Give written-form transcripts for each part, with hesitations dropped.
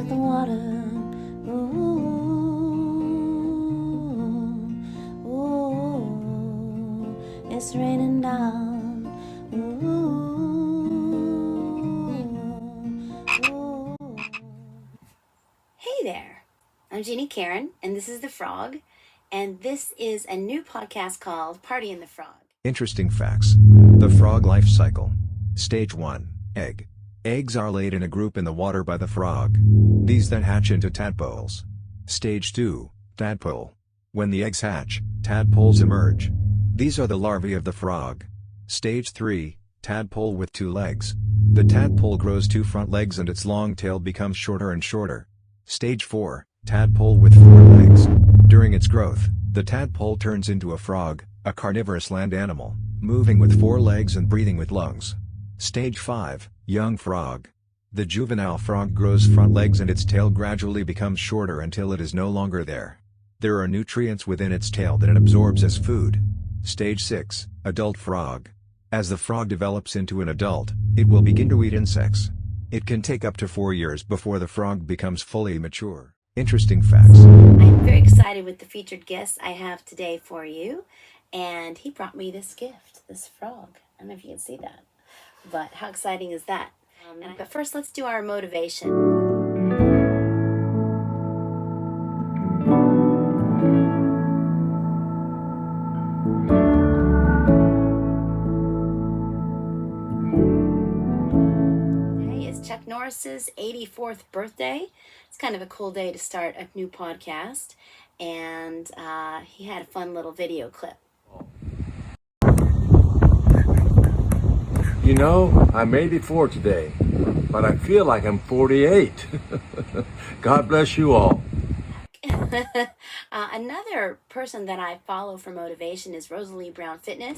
at the water. Ooh, ooh, it's raining down. Ooh, ooh. Hey there, I'm Jeannie Caryn, and this is The Frog, and this is a new podcast called Party in the Frog. Interesting facts. The frog life cycle. Stage 1, egg. Eggs are laid in a group in the water by the frog. These then hatch into tadpoles. Stage 2, tadpole. When the eggs hatch, tadpoles emerge. These are the larvae of the frog. Stage 3, tadpole with 2 legs. The tadpole grows 2 front legs and its long tail becomes shorter and shorter. Stage 4, tadpole with 4 legs. During its growth, the tadpole turns into a frog, a carnivorous land animal, moving with 4 legs and breathing with lungs. Stage 5, young frog. The juvenile frog grows front legs and its tail gradually becomes shorter until it is no longer there. There are nutrients within its tail that it absorbs as food. Stage 6, adult frog. As the frog develops into an adult, it will begin to eat insects. It can take up to 4 years before the frog becomes fully mature. Interesting facts. I'm very excited with the featured guest I have today for you, and he brought me this gift, this frog. I don't know if you can see that, but how exciting is that? But first, let's do our motivation. Today is Chuck Norris's 84th birthday. It's kind of a cool day to start a new podcast, and he had a fun little video clip. You know, I'm 84 today, but I feel like I'm 48. God bless you all. Another person that I follow for motivation is Rosalie Brown Fitness.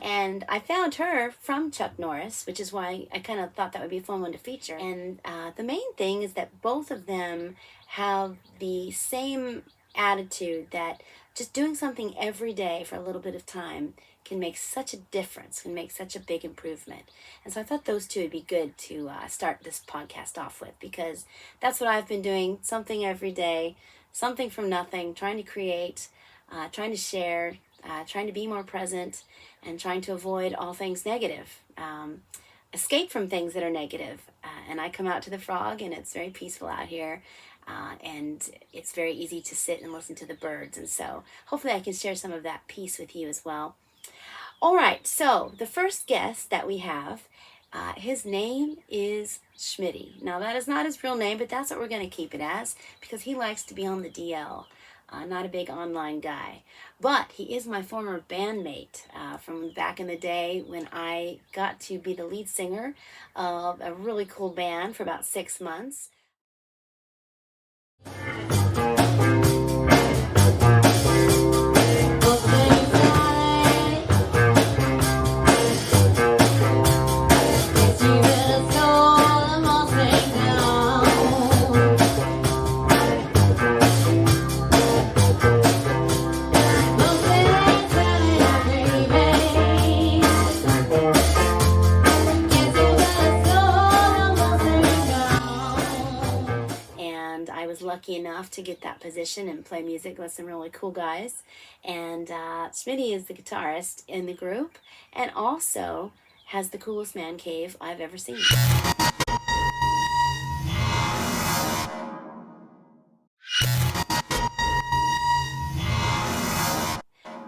And I found her from Chuck Norris, which is why I kind of thought that would be a fun one to feature. And the main thing is that both of them have the same attitude that just doing something every day for a little bit of time can make such a difference, can make such a big improvement. And so I thought those two would be good to start this podcast off with, because that's what I've been doing, something every day, something from nothing, trying to create, trying to share, trying to be more present, and trying to avoid all things negative, escape from things that are negative. And I come out to the frog, and it's very peaceful out here. And it's very easy to sit and listen to the birds. And so hopefully I can share some of that peace with you as well. All right, so the first guest that we have, his name is Schmitty. Now that is not his real name, but that's what we're going to keep it as, because he likes to be on the DL. Not a big online guy. But he is my former bandmate from back in the day when I got to be the lead singer of a really cool band for about 6 months. Lucky enough to get that position and play music with some really cool guys. And Schmitty is the guitarist in the group and also has the coolest man cave I've ever seen.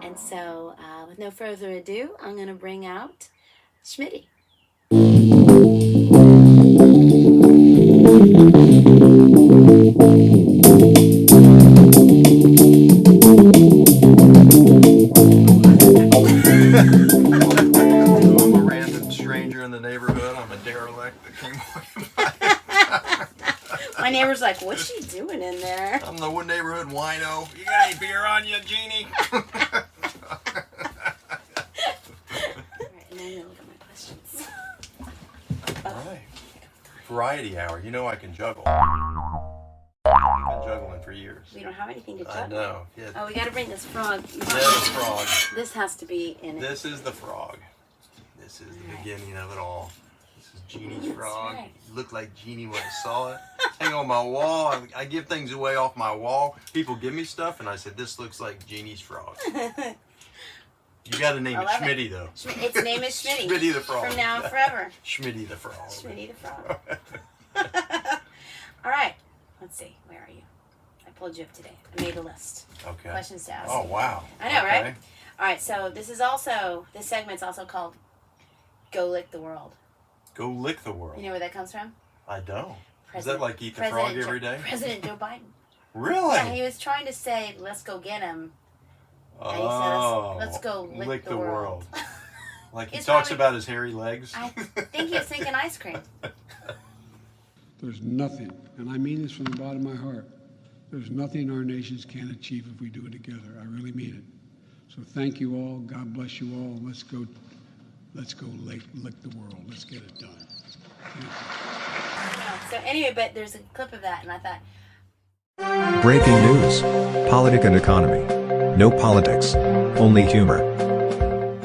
And so with no further ado, I'm going to bring out Schmitty. I'm a random stranger in the neighborhood. I'm a derelict that came away. My neighbor's like, what's she doing in there? I'm the neighborhood wino. You got any beer on you, Jeannie? Alright, and I'm going to look at my questions. Alright. Variety hour. You know I can juggle. I've been juggling for years. We don't have anything to juggle. I know. Yeah. Oh, we got to bring this frog. Yeah, the frog. This has to be in it. This is the frog. This is the beginning of it all. This is Jeannie's That's frog. right. You look like Jeannie when I saw it. Hang on my wall. I give things away off my wall. People give me stuff, and I said, this looks like Jeannie's frog. You got to name it Schmitty, though. Its name is Schmitty. Schmitty the frog. From now on forever. Schmitty the frog. Schmitty the frog. All right. Let's see. Where are you? I pulled you up today. I made a list. Okay. Questions to ask. Oh, wow. I know, okay. right? All right. So this segment's also called Go Lick the World. Go lick the world. You know where that comes from? I don't. Is that like eat the frog President every day? President Joe Biden. Really? Yeah, he was trying to say, let's go get him. And he Oh, said, let's go lick the world. Like he He's talks probably- about his hairy legs. I think he was thinking ice cream. There's nothing, and I mean this from the bottom of my heart, there's nothing our nations can't achieve if we do it together. I really mean it. So thank you all. God bless you all. Let's go lick the world. Let's get it done. Thank you. So anyway, but there's a clip of that, and I thought, Breaking news. Politic and economy. No politics. Only humor.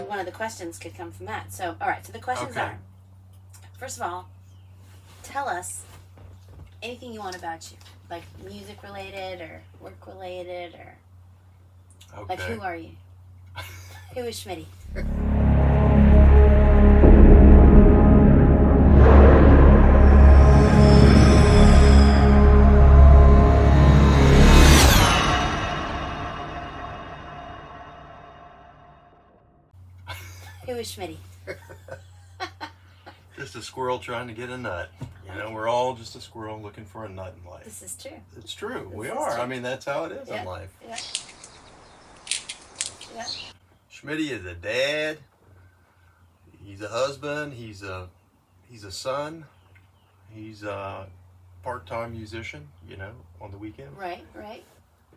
one of the questions could come from that. So, all right. So the questions Okay. are, first of all, tell us anything you want about you, like music related or work related, or Okay. like who are you? Who is Schmitty? Who is Schmitty? Just a squirrel trying to get a nut. You know, we're all just a squirrel looking for a nut in life. This is true. It's true. We is are. true. I mean, that's how it is Yeah. in life. Yeah. Yeah. Schmitty is a dad. He's a husband. He's a son. He's a part-time musician, you know, on the weekend. Right. Right.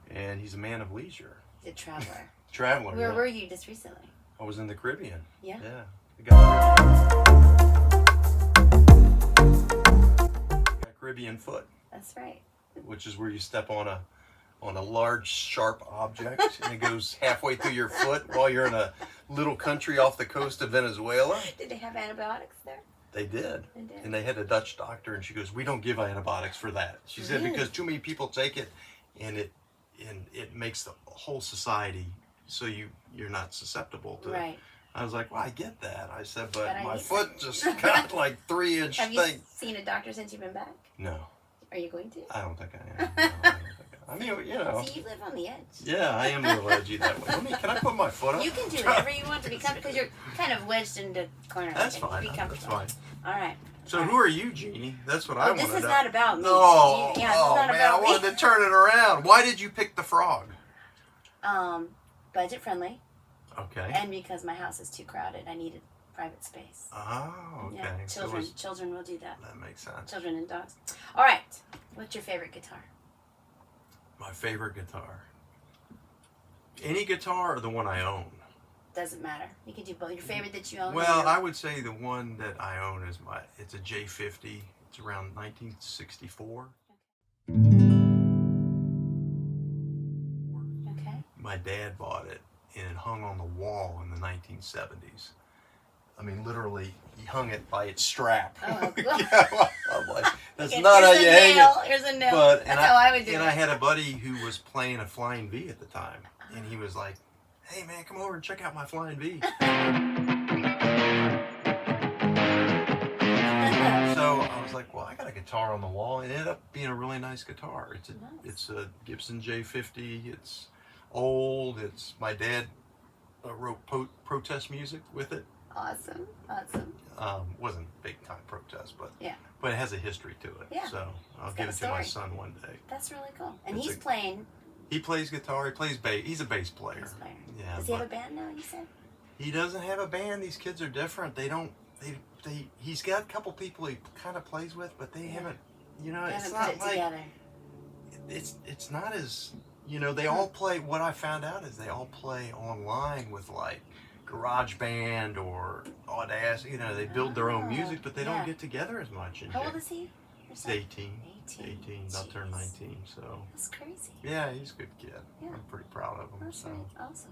And he's a man of leisure. He's a traveler. Traveler. Where yeah. were you just recently? I was in the Caribbean. Yeah. Yeah. Got Caribbean foot, That's right. which is where you step on a large sharp object and it goes halfway through your foot while you're in a little country off the coast of Venezuela. Did they have antibiotics there? They did. They did. And they had a Dutch doctor and she goes, "We don't give antibiotics for that." She said Really? because too many people take it and it makes the whole society so you're not susceptible to it. Right. I was like, "Well, I get that." I said, but I my need foot just got like 3-inch Have you thing. seen a doctor since you've been back? No, Are you going to? I don't think I am. No, I don't think I mean, you know. See, you live on the edge. Yeah, I am a little edgy that way. Can I put my foot up? You can do whatever you want to be comfortable because you're kind of wedged into the corner. That's Okay, fine. Be That's comfortable. fine. All right. So who are you, Jeannie? That's what I Oh, want to know. this is not about me. No. Yeah, this is not man, about I wanted me. to turn it around. Why did you pick the frog? Budget friendly, Okay. and because my house is too crowded, I needed private space. Oh, okay. Yeah, So children will do that. that makes sense. Children and dogs. All right. What's your favorite guitar? My favorite guitar. Any guitar or the one I own? Doesn't matter. You can do both. Your favorite that you own? Well, or I would say the one that I own is it's a J50. It's around 1964. Okay. My dad bought it and it hung on the wall in the 1970s. I mean, literally, he hung it by its strap. Oh, cool. I'm like, that's Okay, not how here's you a hang nail. it. Here's a nail. But, That's how I would do and it. I had a buddy who was playing a Flying V at the time. And he was like, "Hey, man, come over and check out my Flying V." So I was like, "Well, I got a guitar on the wall." It ended up being a really nice guitar. It's a Gibson J50. It's old. It's my dad wrote protest music with it. Awesome. Awesome. Wasn't big time protest, but Yeah. but it has a history to it. Yeah. So I'll It's give got it a to my story. son one day. That's really cool. And It's he's a- playing. He plays guitar. He plays bass. He's a bass player. Bass player. Yeah. Does he have a but band now, you said? he doesn't have a band. These kids are different. They don't. He's got a couple people he kind of plays with, but they haven't. You know, They it's haven't not put it like together. it's not as they all play. What I found out is they all play online with like GarageBand or Audacity. They build their own music, but they yeah. don't get together as much. How old is he? Your He's son? 18. 18. 18, about to turn Jeez. 19. So That's crazy. yeah, he's a good kid. Yeah. I'm pretty proud of him. That's So right. Awesome.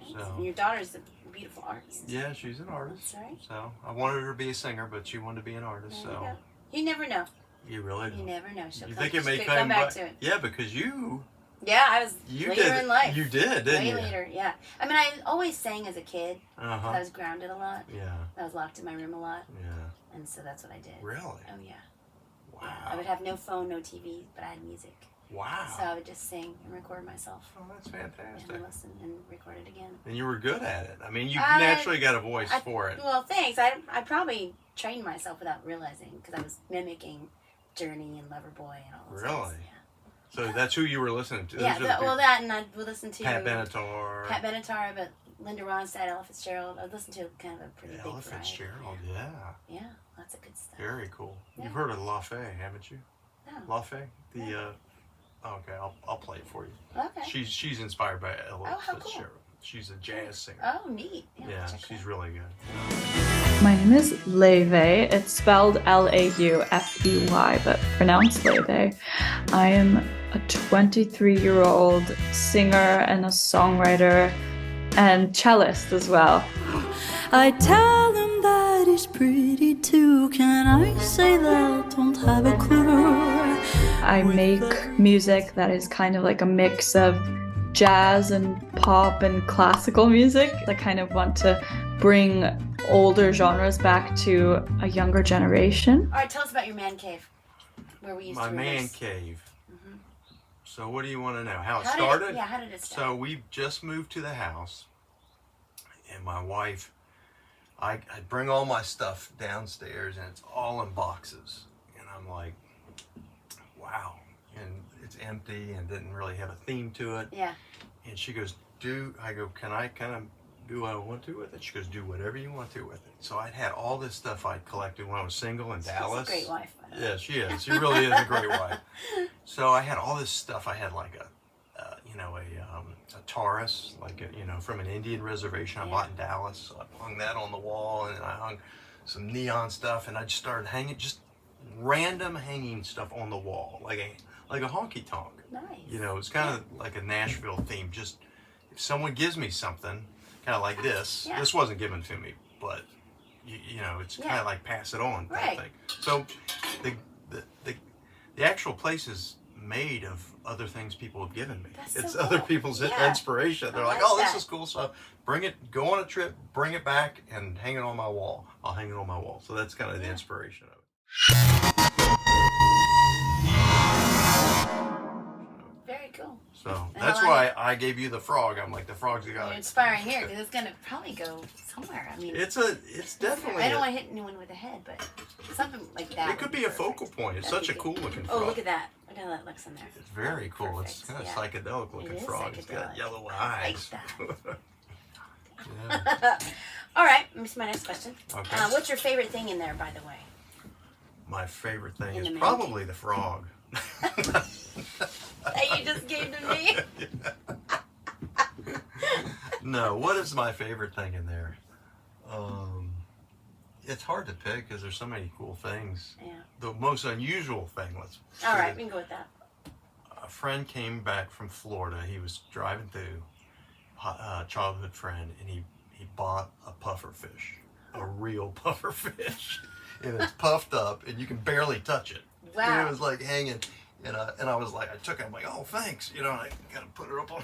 Thanks. So And your daughter's a beautiful artist. yeah, she's an artist. That's right. So I wanted her to be a singer, but she wanted to be an artist. There you So go. You never know. you really You don't. never know. She'll You come, think it may she could come back back to it. Yeah, because you Yeah, I was later did in life. You did, didn't Way you? later, yeah. I mean, I always sang as a kid. Uh-huh. I was grounded a lot. Yeah. I was locked in my room a lot. Yeah. And so that's what I did. Really? Oh, yeah. Wow. Yeah. I would have no phone, no TV, but I had music. Wow. So I would just sing and record myself. Oh, that's fantastic. And listen and record it again. And you were good at it. I mean, you naturally got a voice for it. Well, thanks. I probably trained myself without realizing because I was mimicking Journey and Loverboy and all those Really? things. Yeah. So that's who you were listening to? Yeah, Those are the people- that, and I would listen to Pat Benatar. Pat Benatar, but Linda Ronstadt, Ella Fitzgerald. I would listen to kind of a pretty big Ella variety. Fitzgerald, yeah. Yeah, lots of good stuff. Very cool. Yeah. You've heard of La Fée, haven't you? No. La Fée? Okay, I'll play it for you. Okay. She's inspired by Ella Oh, how cool. Fitzgerald. She's a jazz singer. Oh, neat. Yeah, check she's that. really good. My name is Laufey. It's spelled Laufey, but pronounced Laufey. I am a 23-year-old singer and a songwriter and cellist as well. I tell them that he's pretty too. Can I say that? Don't have a clue. I make music that is kind of like a mix of jazz and pop and classical music. I kind of want to bring older genres back to a younger generation. All right, tell us about your man cave, where we used My to man rehearse. cave. So what do you want to know? How it How started? Did how did it start? So we just moved to the house, and my wife, I bring all my stuff downstairs, and it's all in boxes, and I'm like, wow, and it's empty and didn't really have a theme to it. Yeah. And she goes, I go, can I kind of do what I want to with it? She goes, do whatever you want to with it. So I'd had all this stuff I'd collected when I was single in Dallas. She's a great wife. By the way. Yeah, she is. She really is a great wife. So I had all this stuff. I had like a Taurus, from an Indian reservation I bought in Dallas. So I hung that on the wall, and I hung some neon stuff, and I just started hanging just random hanging stuff on the wall, like a honky tonk. Nice. It's kind of like a Nashville theme. Just if someone gives me something, kind of like this. Yeah. This wasn't given to me, but it's kind of like pass it on type Right. thing. So the actual place is made of other things people have given me. That's It's so other cool. people's Yeah. inspiration. They're I like, like oh, this that. is cool stuff. Bring it, go on a trip, bring it back, and hang it on my wall. I'll hang it on my wall. So that's kind of the inspiration of it. Very cool. So And that's I why like I gave you the frog. I'm like, the frog's got You're it. inspiring here because it's gonna probably go somewhere. I mean, It's definitely. I don't want to hit anyone with a head, but something like that. It could be a focal point. It's That'd such a be cool good. looking Oh, frog. look at that! Look how that looks in there. It's very Oh, cool. It's perfect. kind of Yeah. psychedelic looking It is frog. It's got psychedelic. yellow I like eyes. that. Yeah. All right, this is my next question. Okay. What's your favorite thing in there, by the way? My favorite thing In is the probably the frog. That you just gave to me? No, what is my favorite thing in there? It's hard to pick because there's so many cool things. Yeah. The most unusual thing, All right, we can go with that. a friend came back from Florida. He was driving through, a childhood friend, and he bought a puffer fish, a real puffer fish, and it's puffed up, and you can barely touch it. Wow. And it was like hanging, and I was like, I took it. I'm like, oh, thanks. And I gotta put it up on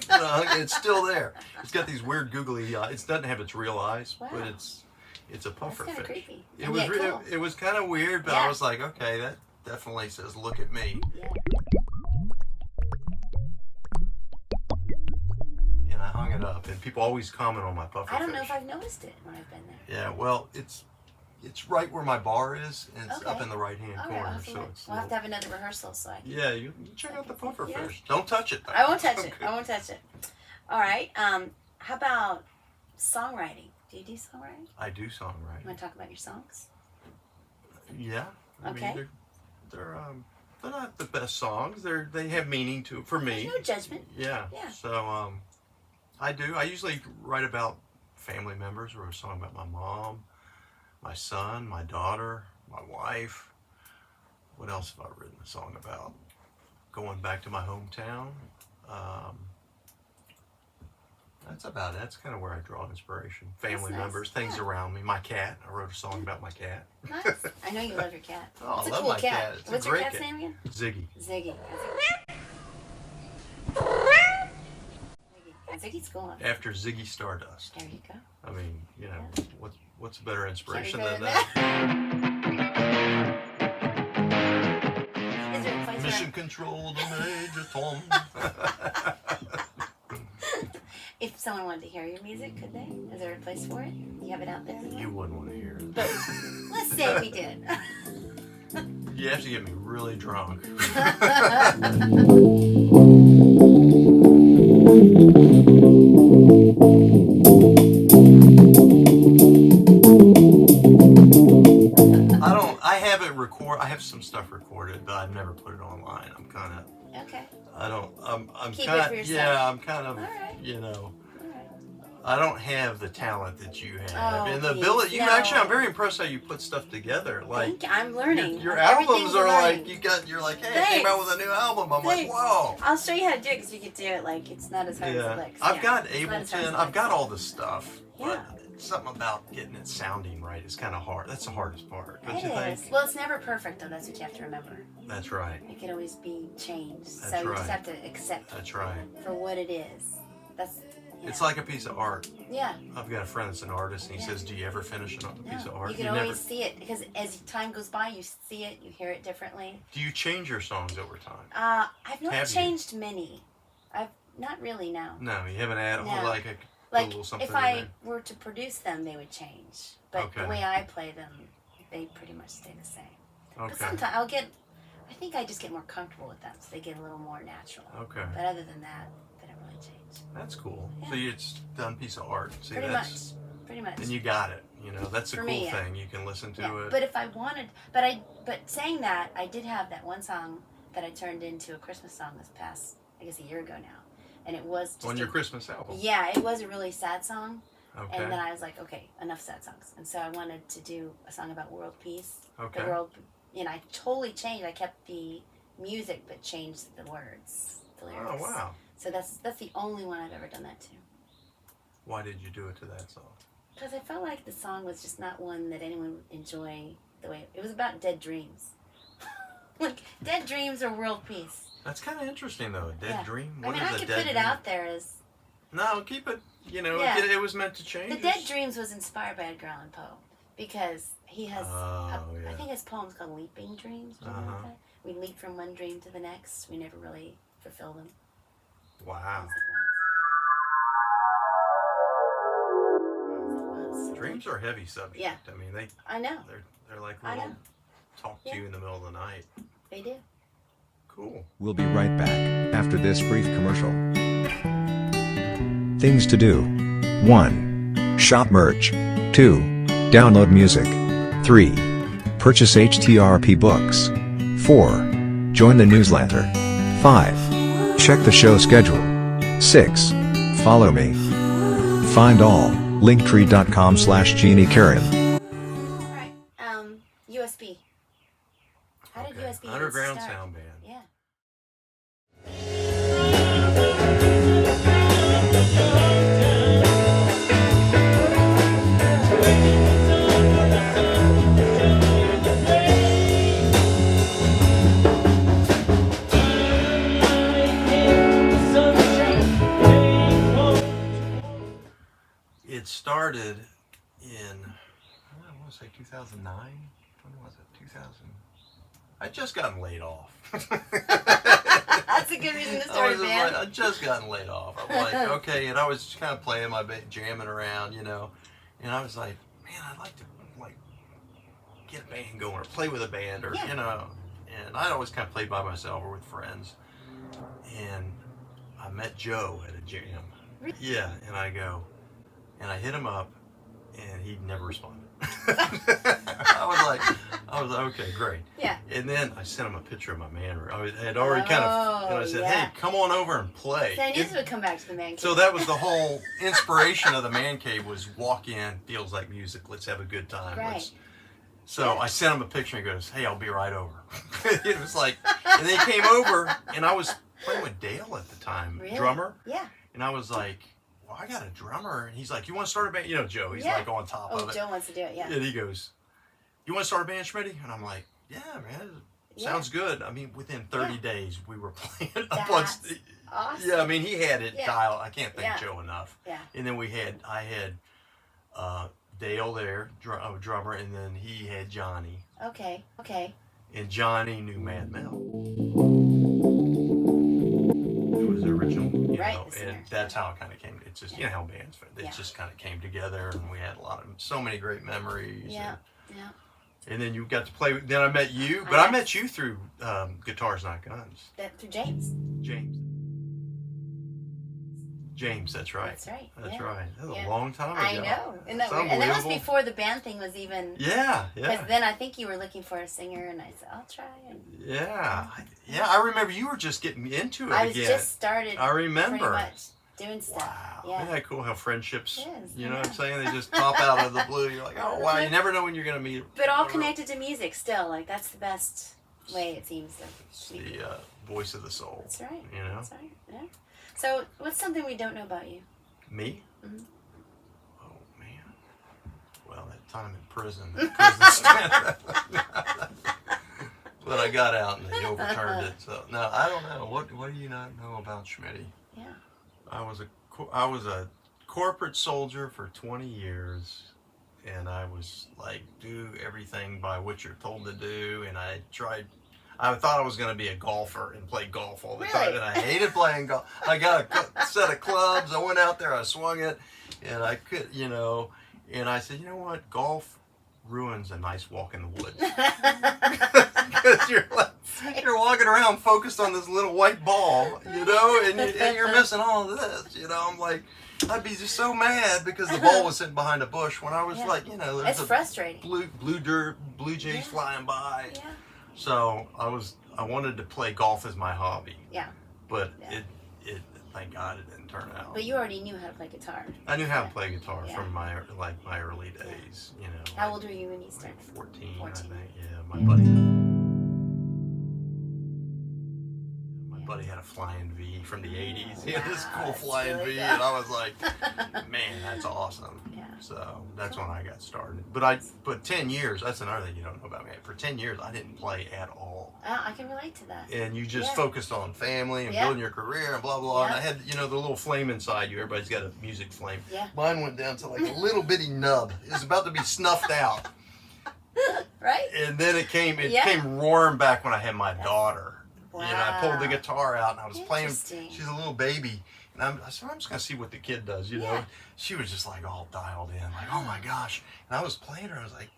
the and it's still there. It's got these weird googly eyes. It doesn't have its real eyes, Wow. but it's a puffer That's kinda fish. creepy. It And was yet cool. it was kind of weird, but Yeah. I was like, okay, that definitely says, look at me. Yeah. And I hung it up, and people always comment on my puffer fish. I don't know if I've noticed it when I've been there. Yeah, well, it's right where my bar is, and it's up Okay. in the right hand All right, corner. I'll have to So look. it's We'll have to have another rehearsal so I can. yeah, you check out the puffer Yeah. fish. Don't touch it though. I won't touch it. Okay. I won't touch it. All right. How about songwriting? Do you do songwriting? I do You songwriting. want to talk about your songs? Yeah. I Okay. mean, they're not the best songs. They have meaning for me. There's no judgment. Yeah. Yeah. So I do. I usually write about family members, or a song about my mom, my son, my daughter, my wife. What else have I written a song about? Going back to my hometown. That's about it. That's kind of where I draw inspiration. Family nice. members, things around me. My cat. I wrote a song about my cat. Nice. I know you love your cat. Oh, It's I a love cool my cat. cat. It's a What's your great cat's cat. name again? Ziggy. Ziggy. Ziggy's cool. After Ziggy Stardust. There you go. I mean, you know, what's a better inspiration Can't than be that? Is there a place Mission Control to Major Tom. if someone wanted to hear your music, could they? Is there a place for it? You have it out there? You wouldn't want to hear it. But let's say we did. You have to get me really drunk. I have some stuff recorded, but I've never put it online. I'm kind of. Okay. I'm Keep kind it of. for yourself. Yeah, I'm kind of. All right. You know. All right. I don't have the talent that you have, Oh, and the please, ability. no. Actually, I'm very impressed how you put stuff together. Like I'm learning. your Everything's albums are learning. like you're like, hey, I came out with a new album. I'm like, whoa. I'll show you how to do it because you can do it like it's not as hard as it looks. I've got It's not as hard as Ableton. it I've looks. got all the stuff. Yeah. But something about getting it sounding right is kind of hard. That's the hardest part. Don't It you is. think? Well, it's never perfect though. That's what you have to remember. That's right. It can always be changed. So That's you right. just have to accept That's it right. for what it is. That's. Yeah. It's like a piece of art. Yeah. I've got a friend that's an artist, and he says, "Do you ever finish a piece of art?" You can always see it because as time goes by, you see it, you hear it differently. Do you change your songs over time? I've not Have you? changed many. I've not really now. No, you haven't added No. like a Like little something if in I there. were to produce them, they would change. But Okay. the way I play them, they pretty much stay the same. But Okay. sometimes I think I just get more comfortable with them, so they get a little more natural. Okay. But other than that, they don't really change. That's cool. Yeah. So it's done piece of art. See, Pretty that's much. Pretty much. and you got it. You know, that's a For cool me, yeah. thing. You can listen to Yeah, it. but if I wanted, but saying that, I did have that one song that I turned into a Christmas song this past, I guess, a year ago now, and it was just on your Christmas album. Yeah, it was a really sad song, Okay. and then I was like, okay, enough sad songs, and so I wanted to do a song about world peace. Okay. The world, I totally changed. I kept the music, but changed the words, the lyrics. Oh wow. So that's the only one I've ever done that to. Why did you do it to that song? Because I felt like the song was just not one that anyone would enjoy the way it was about dead dreams. Like dead dreams or world peace. That's kind of interesting though. A dead Yeah. dream. I What mean, is I a could dead put it dream? out there as No, keep it. You know, Yeah. it was meant to change. the dead dreams was inspired by Edgar Allan Poe because he has. Oh, yeah. I think his poem's called Leaping Dreams. Do you know Uh-huh. that? We leap from one dream to the next. We never really fulfill them. Wow. Dreams are a heavy subject. Yeah. I mean, I know. they're like I little know. talk to Yeah. you in the middle of the night. They do. Cool. We'll be right back after this brief commercial. Things to do: 1. Shop merch. 2. Download music. 3. Purchase HTRP books. 4. Join the newsletter. 5. Check the show schedule. 6. Follow me. Find all. Linktr.com/JeannieCaryn. All right. USB. How did Okay. USB even Underground start? sound band. Yeah. It started in, I want to say 2009. When was it? 2000. I just gotten laid off. That's a good reason to I start was a just band. like, I just gotten laid off. I'm like, okay, and I was just kind of playing my jamming around, you know, and I was like, man, I'd like to like get a band going or play with a band or Yeah. you know, and I always kind of played by myself or with friends, and I met Joe at a jam. Really? Yeah, and I hit him up, and he never responded. I was like, okay, great. Yeah. And then I sent him a picture of my man room. I had already kind of, and I said, yeah. hey, come on over and play. So I knew this would come back to the man cave. So that was the whole inspiration of the man cave was walk in, feels like music, let's have a good time. Right. So I sent him a picture and he goes, hey, I'll be right over. It was like, and then he came over and I was playing with Dale at the time, Really? drummer. Yeah. And I was like, wow, well, I got a drummer. And he's like, you want to start a band? You know, Joe, he's like on top of it. Joe wants to do it, yeah. And he goes, you want to start a band, Schmitty? And I'm like, yeah, man, sounds good. I mean, within 30 days, we were playing. That's awesome. Yeah, I mean, he had it dialed. I can't thank Joe enough. Yeah. And then I had Dale there, drummer, and then he had Johnny. Okay. And Johnny knew Mad Mel. It was the original, you know, and that's how it kind of came. It's just, you know how bands, it just kind of came together, and we had so many great memories. Yeah. And then you got to play. Then I met you, but I met you through Guitars Not Guns. Through James. James, that's right. That's right. That's right. That was a long time ago. I know. And that was before the band thing was even. Yeah. Because then I think you were looking for a singer, and I said, I'll try. I remember you were just getting into it again. I was just started. I remember. Pretty much doing stuff. Wow. Yeah. Isn't that cool how friendships, you know what I'm saying? They just pop out of the blue. You're like, oh, wow, you never know when you're going to meet. But all connected to music still. Like, that's the best way it seems to. It's the voice of the soul. That's right. You know? That's right. Yeah. So, what's something we don't know about you? Me? Mm-hmm. Oh, man. Well, that time in prison. But I got out and they overturned it. So, no, I don't know. What do you not know about Schmitty? Yeah. I was a corporate soldier for 20 years, and I was like, do everything by what you're told to do, and I thought I was going to be a golfer and play golf all the time, and I hated playing golf. I got a set of clubs, I went out there, I swung it, and I could, you know, and I said, you know what, golf ruins a nice walk in the woods. Because you're walking around focused on this little white ball, you know, and you're missing all of this, you know. I'm like, I'd be just so mad because the ball was sitting behind a bush when I was like, you know, there's frustrating. Blue jays flying by. Yeah. So I wanted to play golf as my hobby. Yeah. But it thank God it didn't turn out. But you already knew how to play guitar. I knew how to play guitar from my early days, you know. How old were you when you started? 14, I think. Yeah, my buddy had a flying V from the 80s. He had this cool flying V, and I was like, man, that's awesome. Yeah. So that's when I got started. But 10 years, that's another thing you don't know about me. For 10 years, I didn't play at all. I can relate to that. And you just focused on family and building your career and blah, blah. And I had, you know, the little flame inside you. Everybody's got a music flame. Yeah. Mine went down to like a little bitty nub. It was about to be snuffed out. Right? And then it came roaring back when I had my daughter. Wow. You know, I pulled the guitar out and I was playing. She's a little baby. And I said, I'm just going to see what the kid does, you know. She was just like all dialed in, like, oh my gosh. And I was playing her. I was like,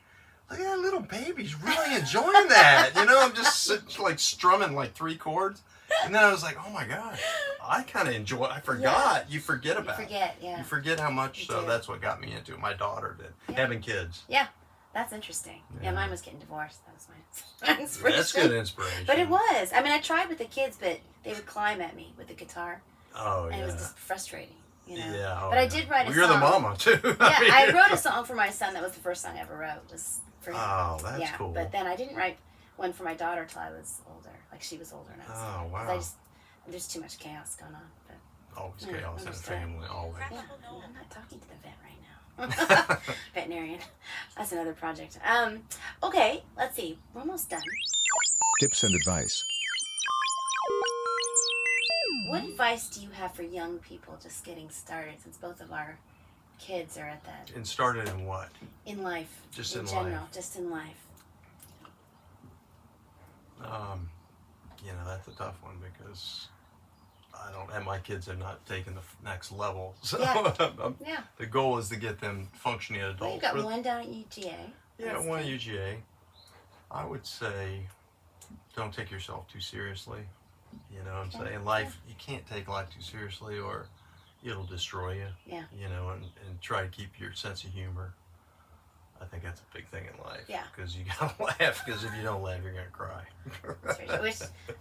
look at that little baby. He's really enjoying that. You know, I'm just like strumming like 3 chords. And then I was like, oh my gosh, I kind of enjoy it. I forgot. You forget about it. You forget how much. So that's what got me into it. My daughter did. Having kids. Yeah. That's interesting. Yeah, mine was getting divorced. That was my inspiration. That's good inspiration. But it was. I mean, I tried with the kids, but they would climb at me with the guitar. Oh, and it was just frustrating, you know. Yeah. But I did write a song. You're the mama, too. I wrote a song for my son. That was the first song I ever wrote. Was for him. Oh, that's cool. But then I didn't write one for my daughter till I was older. Like, she was older and I was older. Wow. There's too much chaos going on. But, always chaos in the family, always. Yeah, I'm not talking to the vet right now. Veterinarian. That's another project. Okay, let's see. We're almost done. Tips and advice. What advice do you have for young people just getting started, since both of our kids are at that? And started in what? In life. Just in general, life. just in life. You know, that's a tough one because my kids have not taken the next level. So the goal is to get them functioning adults. Well, you got one down at UGA. Yeah, one at UGA. I would say don't take yourself too seriously. You know what I'm saying? In life, you can't take life too seriously or it'll destroy you. Yeah. You know, and try to keep your sense of humor. I think that's a big thing in life. Yeah. Because you gotta laugh, because if you don't laugh, you're gonna cry.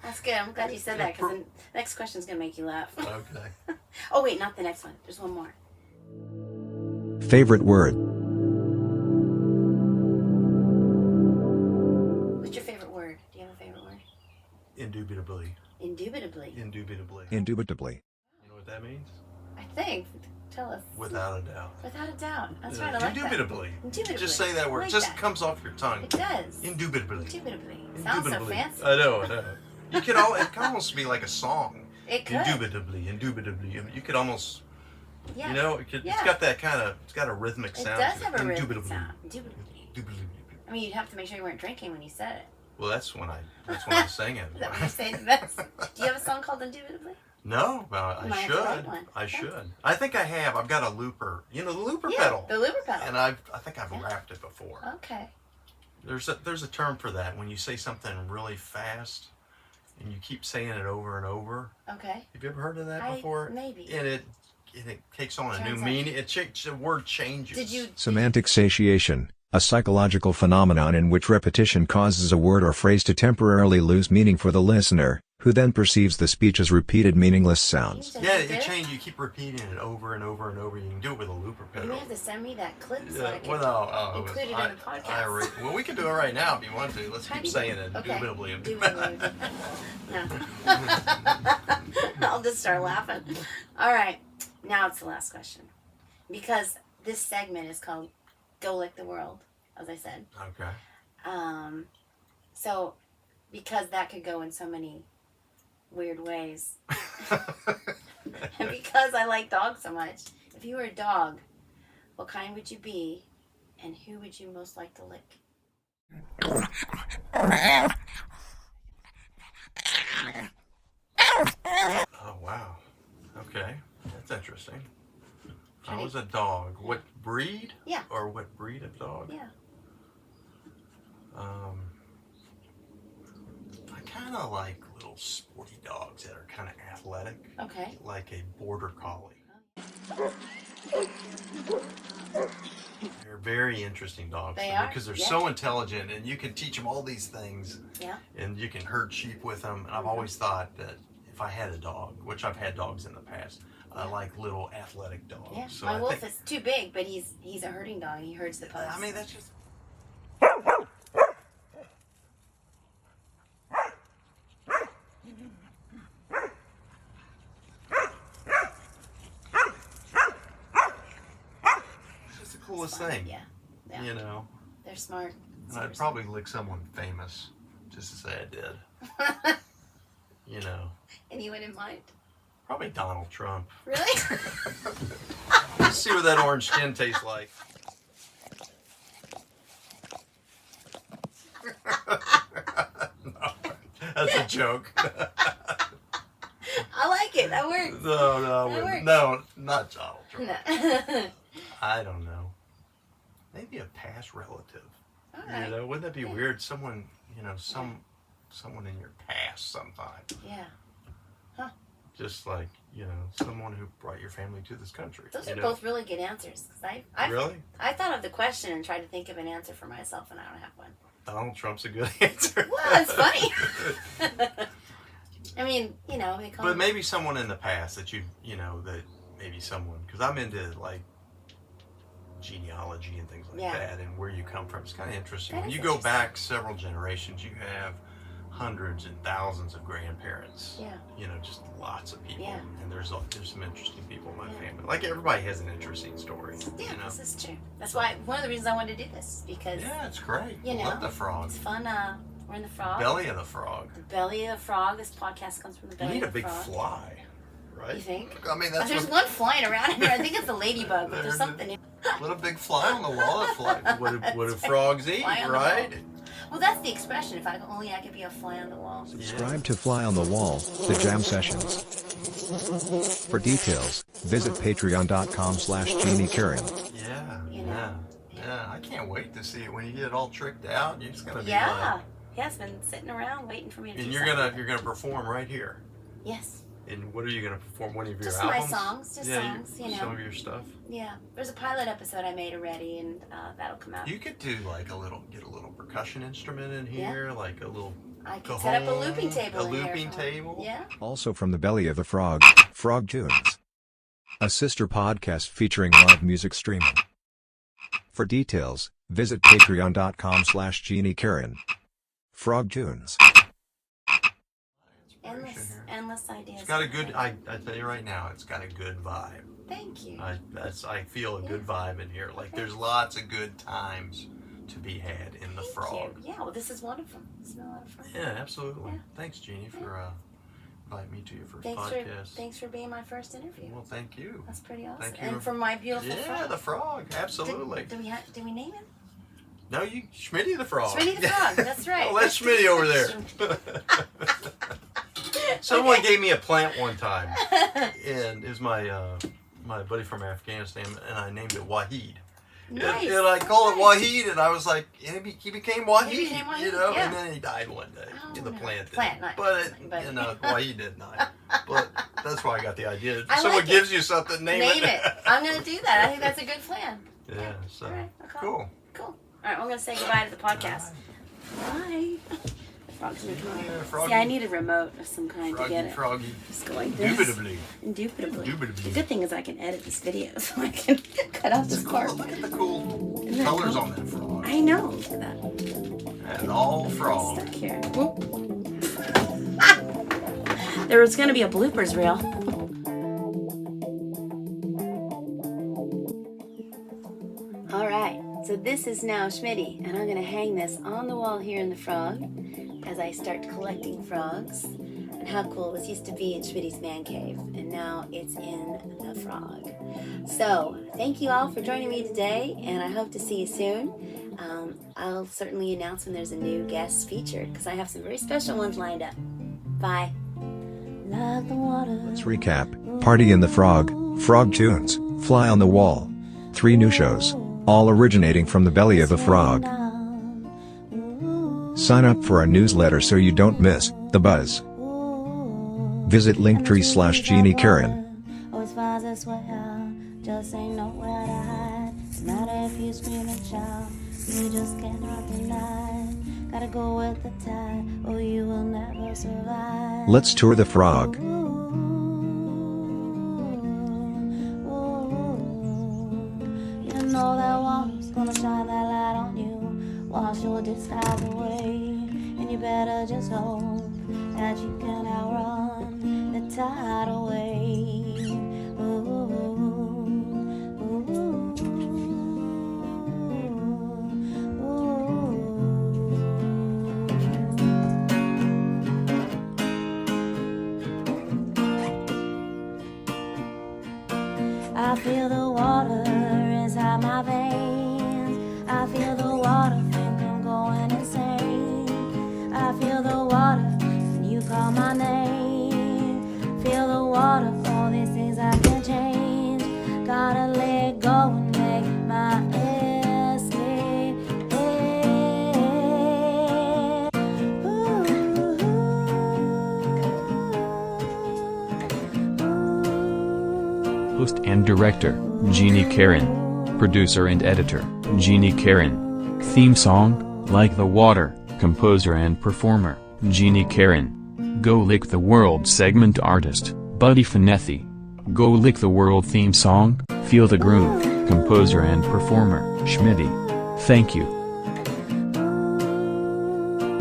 That's good. I'm glad you said that, because the next question's gonna make you laugh. Okay. Oh wait, not the next one. There's one more. Favorite word. What's your favorite word? Do you have a favorite word? Indubitably. Indubitably. Indubitably. Indubitably. You know what that means? I think Tell us. Without a doubt. Without a doubt. That's right. I like that. Indubitably. Indubitably. Just say that word. I like it just that. comes off your tongue. It does. Indubitably. Indubitably. Sounds so fancy. I know. It can almost be like a song. It could. Indubitably. You could almost, Yeah. you know, it's got that kind of, it's got a rhythmic sound. It does to have a rhythmic Indubitably. sound. Indubitably. I mean, you'd have to make sure you weren't drinking when you said it. Well, that's when I was singing. Is that what you're saying? Do you have a song called Indubitably? No, but You might I have to write should. one. I Okay. should. I think I have. I've got a looper. You know, the looper Yeah, pedal. the looper pedal. And I think I've rapped it before. Okay. There's a term for that when you say something really fast and you keep saying it over and over. Okay. Have you ever heard of that before? Maybe. And it takes on a new Turns out- meaning. The word changes. Did you? Semantic satiation, a psychological phenomenon in which repetition causes a word or phrase to temporarily lose meaning for the listener, who then perceives the speech as repeated meaningless sounds. Yeah, it changes. You keep repeating it over and over and over. You can do it with a looper You pedal. may have to send me that clip so I can Well, include it in the podcast. well, we can do it right now if you want to. Let's How keep do you- saying it. Okay. Indubitably. Indubitably. No. I'll just start laughing. All right. Now it's the last question. Because this segment is called Go Lick the World, as I said. Okay. So, because that could go in so many weird ways, and because I like dogs so much, if you were a dog, what kind would you be, and who would you most like to lick? Oh, wow. Okay. That's interesting. If I was a dog, what breed? Yeah. Or what breed of dog? Yeah. I kind of like little sporty dogs that are kind of athletic. Okay. Like a border collie. They're very interesting dogs They to me are, because they're yeah. so intelligent, and you can teach them all these things. Yeah. And you can herd sheep with them. And I've always thought that if I had a dog, which I've had dogs in the past, I like little athletic dogs. Yeah. So My I wolf think, is too big, but he's a herding dog. He herds the pups. I mean, that's just. It's just the coolest thing. Yeah. Yeah. You know. They're smart. And I'd probably lick someone famous just to say I did. You know. Anyone in mind? Probably Donald Trump. Really? Let's see what that orange skin tastes like. No, that's a joke. I like it. That works. No, not Donald Trump. No. I don't know. Maybe a past relative. All right. You know, wouldn't that be weird? Someone, you know, someone in your past sometime. Yeah. Just like, you know, someone who brought your family to this country. Those you are know? both really good answers. 'Cause Really? I thought of the question and tried to think of an answer for myself, and I don't have one. Donald Trump's a good answer. Well, it's funny. I mean, you know, they call But him- maybe someone in the past that you know, that maybe someone, because I'm into like genealogy and things like Yeah. that, and where you come from. It's kind of interesting. That When is you go interesting. back several generations, you have hundreds and thousands of grandparents. Yeah. You know, just lots of people. Yeah. And there's some interesting people in my family. Like everybody has an interesting story. Yeah, You know? this is true. That's why one of the reasons I wanted to do this, because Yeah, it's great. you know, Love the frog. it's fun. We're in the frog. Belly of the frog. The belly of the frog. This podcast comes from the You belly need a of the big frog. fly, right? You think? I mean, that's There's what, one flying around in here. I think it's a ladybug, but there's There's a- something. What a big fly on the wall. That fly. What do frogs eat, Fly on the right? wall. Well, that's the expression. If I only I could be a fly on the wall. Subscribe to Fly on the Wall, the Jam Sessions. For details, visit patreon.com/jeanniecaryn. Yeah, You know. yeah. I can't wait to see it when you get it all tricked out. You're just gonna be Yeah. like, Yeah, it's been sitting around waiting for me to and do you're something. gonna perform right here. Yes. And what are you gonna perform? One of your Just my albums? songs, just songs, you know. Some of your stuff. Yeah. There's a pilot episode I made already, and that'll come out. You could do like get a little percussion instrument in here, like a little. I could set up a cajon, looping table. A in here looping for- table. Yeah. Also from the belly of the frog, Frog Tunes. A sister podcast featuring live music streaming. For details, visit patreon.com/jeanniecaryn. Frog Tunes. Endless ideas. It's got a good. I tell you right now, it's got a good vibe. Thank you. I feel a good vibe in here. Like there's lots of good times to be had in the Frog. Yeah, well, this is wonderful. It's been a lot of fun. Yeah, absolutely. Yeah. Thanks, Jeannie, for inviting me to your first Thanks podcast. thanks for being my first interview. Well, thank you. That's pretty awesome. Thank you. And for my beautiful frog. Yeah, the Frog. Absolutely. Did we name him? No, Schmitty the Frog. Schmitty the Frog. That's right. Oh, that's Schmitty over there. Someone gave me a plant one time, and it was my buddy from Afghanistan, and I named it Wahid. Nice. And I called it Wahid, and I was like, and he became Wahid, you know, yeah. and then he died one day. The no. plant did. Plant, not but but you know, Wahid did not. But that's why I got the idea. If I someone like gives you something, name it. I'm going to do that. I think that's a good plan. Yeah, so All right, cool. Cool. All right, we're going to say goodbye to the podcast. Bye. Frog's gonna come Yeah, on. Froggy. See, I need a remote of some kind to get it. Froggy. Just go like this. Indubitably. Indubitably. Indubitably. The good thing is I can edit this video, so I can cut out this part. Look at the cool Isn't that colors cool? on that frog. I know. Look at that. And all frog. Stuck here. Whoop. There was going to be a bloopers reel. All right. So this is now Schmitty, and I'm going to hang this on the wall here in the Frog as I start collecting frogs. And how cool this used to be in Schmitty's man cave, and now it's in the Frog. So thank you all for joining me today, and I hope to see you soon. I'll certainly announce when there's a new guest featured, because I have some very special ones lined up. Bye. Love the water. Let's recap. Party in the Frog, Frog Tunes, Fly on the Wall. 3 new shows, all originating from the belly of a frog. Sign up for our newsletter so you don't miss the buzz. Visit Linktree/Jeannie Caryn. Always finds its way out, just ain't nowhere to hide. No matter if you scream and shout, you just cannot deny. Gotta go with the tide, or you will never survive. Let's tour the Frog. You know that water's gonna shine that light on you, wash your disguise away, and you better just hope that you can outrun the tide away. I feel the water inside my veins. I feel the water, think I'm going insane. I feel the water when you call my name. Feel the water, all these things I can change. Gotta let go and make my escape. Host and director, Jeannie Caryn. Producer and editor, Jeannie Caryn. Theme song, Like the Water, composer and performer, Jeannie Caryn. Go Lick the World segment artist, Buddy Finetti. Go Lick the World theme song, Feel the Groove, composer and performer, Schmitty. Thank you.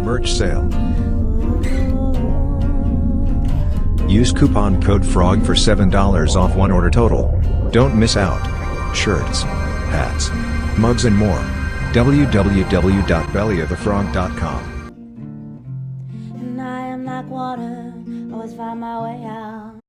Merch sale. Use coupon code FROG for $7 off one order total. Don't miss out. Shirts, hats, mugs and more. www.bellyofthefrog.com. And I am like water, always find my way out.